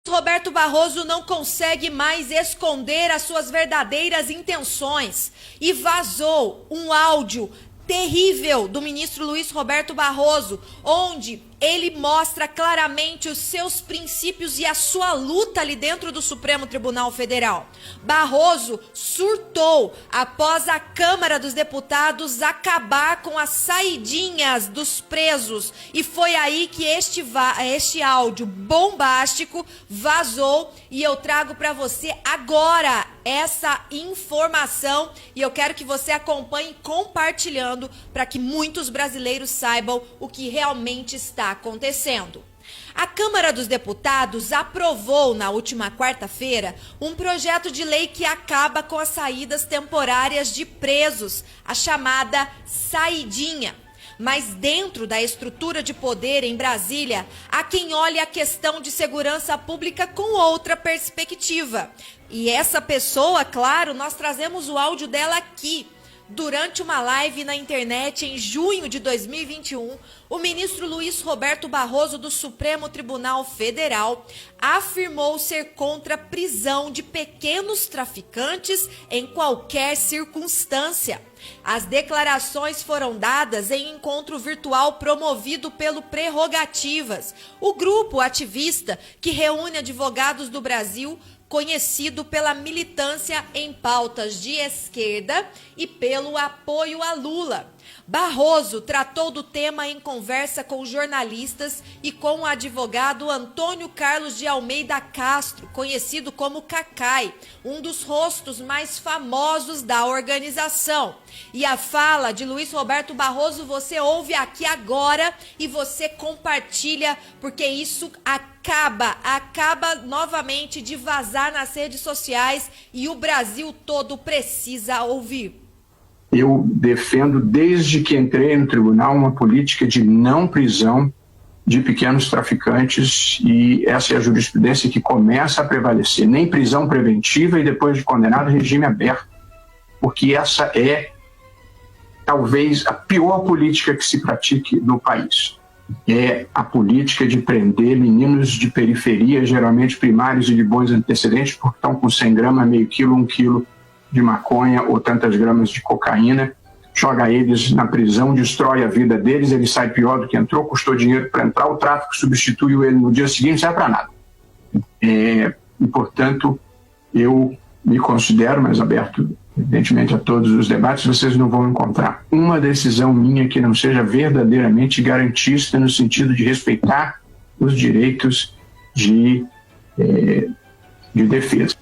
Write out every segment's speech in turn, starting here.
Roberto Barroso não consegue mais esconder as suas verdadeiras intenções e vazou um áudio terrível do ministro Luiz Roberto Barroso, onde ele mostra claramente os seus princípios e a sua luta ali dentro do Supremo Tribunal Federal. Barroso surtou após a Câmara dos Deputados acabar com as saidinhas dos presos. E foi aí que este áudio bombástico vazou e eu trago para você agora essa informação e eu quero que você acompanhe compartilhando para que muitos brasileiros saibam o que realmente está acontecendo. A Câmara dos Deputados aprovou na última quarta-feira um projeto de lei que acaba com as saídas temporárias de presos, a chamada saidinha. Mas dentro da estrutura de poder em Brasília, há quem olhe a questão de segurança pública com outra perspectiva. E essa pessoa, claro, nós trazemos o áudio dela aqui. Durante uma live na internet em junho de 2021, o ministro Luiz Roberto Barroso do Supremo Tribunal Federal afirmou ser contra a prisão de pequenos traficantes em qualquer circunstância. As declarações foram dadas em encontro virtual promovido pelo Prerrogativas, o grupo ativista que reúne advogados do Brasil, conhecido pela militância em pautas de esquerda e pelo apoio a Lula. Barroso tratou do tema em conversa com jornalistas e com o advogado Antônio Carlos de Almeida Castro, conhecido como Cacai, um dos rostos mais famosos da organização. E a fala de Luiz Roberto Barroso você ouve aqui agora e você compartilha, porque isso acaba novamente de vazar nas redes sociais e o Brasil todo precisa ouvir. Eu defendo, desde que entrei no tribunal, uma política de não prisão de pequenos traficantes e essa é a jurisprudência que começa a prevalecer. Nem prisão preventiva e depois de condenado, regime aberto, porque essa é talvez a pior política que se pratique no país. É a política de prender meninos de periferia, geralmente primários e de bons antecedentes, porque estão com 100 gramas, meio quilo, 1 quilo de maconha ou tantas gramas de cocaína, joga eles na prisão, destrói a vida deles, ele sai pior do que entrou, custou dinheiro para entrar, o tráfico substitui ele no dia seguinte, não serve para nada. E, portanto, eu me considero mais aberto, evidentemente, a todos os debates. Vocês não vão encontrar uma decisão minha que não seja verdadeiramente garantista no sentido de respeitar os direitos de defesa.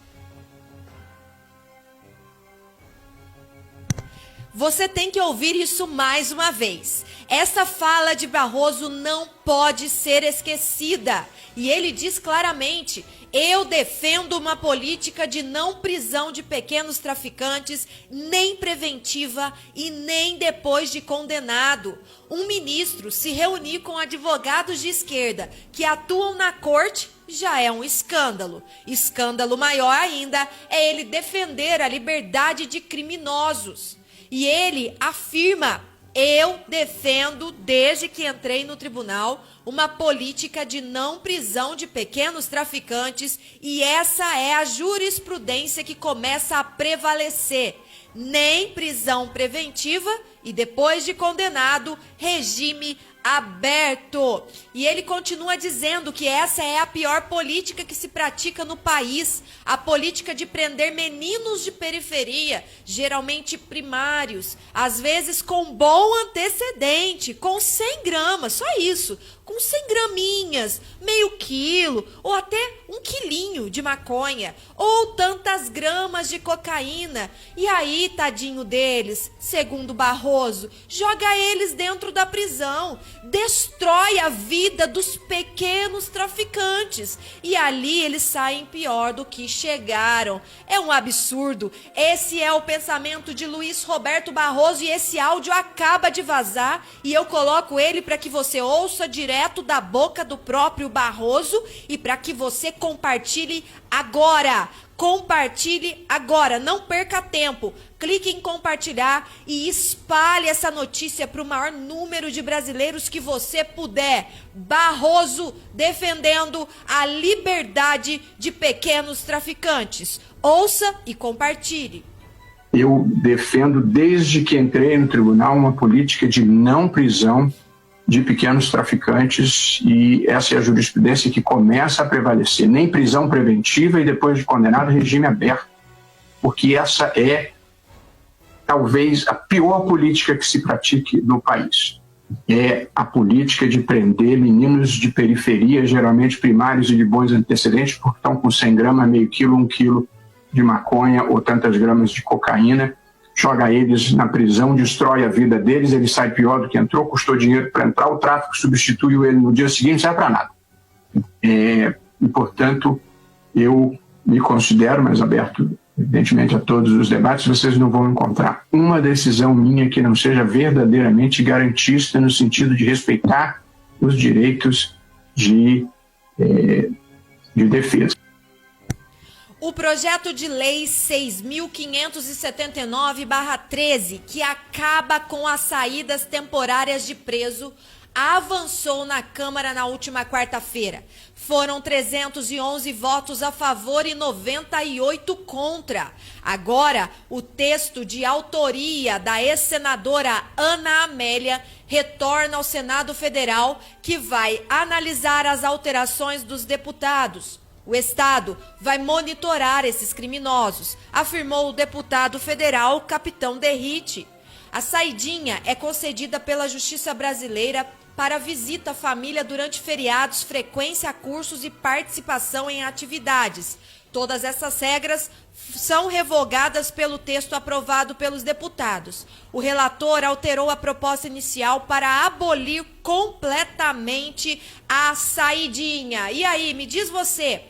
Você tem que ouvir isso mais uma vez. Essa fala de Barroso não pode ser esquecida. E ele diz claramente: eu defendo uma política de não prisão de pequenos traficantes, nem preventiva e nem depois de condenado. Um ministro se reunir com advogados de esquerda que atuam na corte já é um escândalo. Escândalo maior ainda é ele defender a liberdade de criminosos. E ele afirma: eu defendo, desde que entrei no tribunal, uma política de não prisão de pequenos traficantes e essa é a jurisprudência que começa a prevalecer. Nem prisão preventiva e depois de condenado, regime aberto. E ele continua dizendo que essa é a pior política que se pratica no país, a política de prender meninos de periferia, geralmente primários, às vezes com bom antecedente, com 100 gramas, só isso, com 100 graminhas, meio quilo, ou até 1 quilinho de maconha, ou tantas gramas de cocaína. E aí, tadinho deles, segundo Barroso, joga eles dentro da prisão, destrói a vida dos pequenos traficantes e ali eles saem pior do que chegaram. É um absurdo. Esse é o pensamento de Luiz Roberto Barroso e esse áudio acaba de vazar e eu coloco ele para que você ouça direto da boca do próprio Barroso e para que você compartilhe agora. Compartilhe agora, não perca tempo. Clique em compartilhar e espalhe essa notícia para o maior número de brasileiros que você puder. Barroso defendendo a liberdade de pequenos traficantes. Ouça e compartilhe. Eu defendo, desde que entrei no tribunal, uma política de não prisão de pequenos traficantes, e essa é a jurisprudência que começa a prevalecer. Nem prisão preventiva e depois de condenado, regime aberto, porque essa é talvez a pior política que se pratique no país. É a política de prender meninos de periferia, geralmente primários e de bons antecedentes, porque estão com 100 gramas, meio quilo, 1 quilo de maconha ou tantas gramas de cocaína, joga eles na prisão, destrói a vida deles, ele sai pior do que entrou, custou dinheiro para entrar, o tráfico substituiu ele no dia seguinte, não serve para nada. E, portanto, eu me considero mais aberto, evidentemente, a todos os debates. Vocês não vão encontrar uma decisão minha que não seja verdadeiramente garantista no sentido de respeitar os direitos de defesa. O projeto de lei 6.579/13, que acaba com as saídas temporárias de preso, avançou na Câmara na última quarta-feira. Foram 311 votos a favor e 98 contra. Agora, o texto de autoria da ex-senadora Ana Amélia retorna ao Senado Federal, que vai analisar as alterações dos deputados. O Estado vai monitorar esses criminosos, afirmou o deputado federal Capitão Derrite. A saidinha é concedida pela Justiça Brasileira para visita à família durante feriados, frequência a cursos e participação em atividades. Todas essas regras são revogadas pelo texto aprovado pelos deputados. O relator alterou a proposta inicial para abolir completamente a saidinha. E aí, me diz você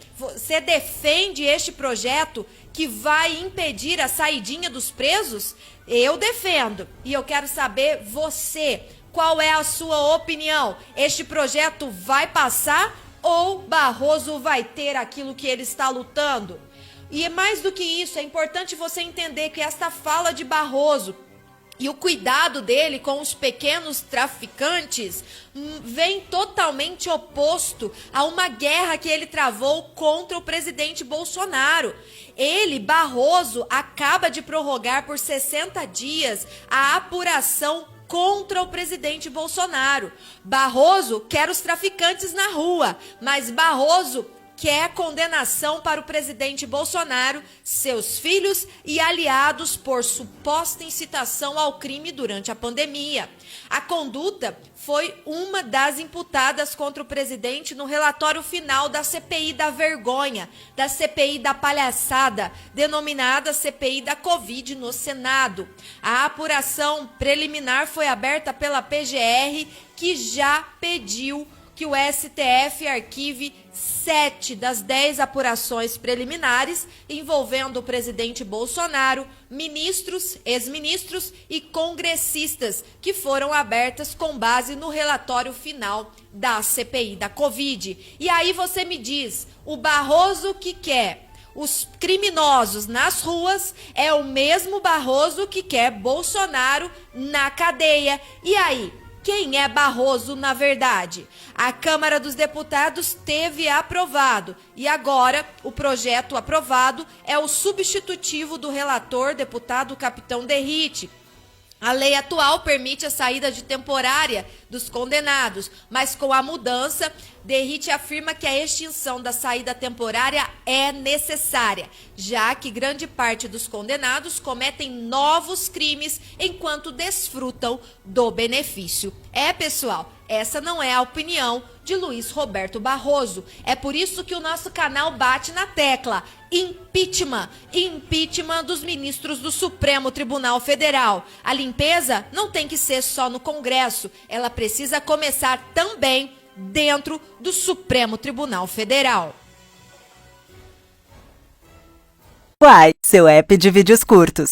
defende este projeto que vai impedir a saidinha dos presos? Eu defendo. E eu quero saber você, qual é a sua opinião? Este projeto vai passar ou Barroso vai ter aquilo que ele está lutando? E mais do que isso, é importante você entender que esta fala de Barroso e o cuidado dele com os pequenos traficantes vem totalmente oposto a uma guerra que ele travou contra o presidente Bolsonaro. Ele, Barroso, acaba de prorrogar por 60 dias a apuração contra o presidente Bolsonaro. Barroso quer os traficantes na rua, mas Barroso quer condenação para o presidente Bolsonaro, seus filhos e aliados por suposta incitação ao crime durante a pandemia. A conduta foi uma das imputadas contra o presidente no relatório final da CPI da vergonha, da CPI da palhaçada, denominada CPI da Covid no Senado. A apuração preliminar foi aberta pela PGR, que já pediu que o STF arquive 7 das 10 apurações preliminares envolvendo o presidente Bolsonaro, ministros, ex-ministros e congressistas que foram abertas com base no relatório final da CPI da Covid. E aí você me diz, o Barroso que quer os criminosos nas ruas é o mesmo Barroso que quer Bolsonaro na cadeia. E aí? Quem é Barroso, na verdade? A Câmara dos Deputados teve aprovado e agora o projeto aprovado é o substitutivo do relator, deputado Capitão Derrite. A lei atual permite a saída de temporária dos condenados, mas com a mudança, Derrite afirma que a extinção da saída temporária é necessária, já que grande parte dos condenados cometem novos crimes enquanto desfrutam do benefício. Pessoal, essa não é a opinião de Luiz Roberto Barroso. É por isso que o nosso canal bate na tecla impeachment, impeachment dos ministros do Supremo Tribunal Federal. A limpeza não tem que ser só no Congresso, ela precisa começar também dentro do Supremo Tribunal Federal. Uai, seu app de vídeos curtos.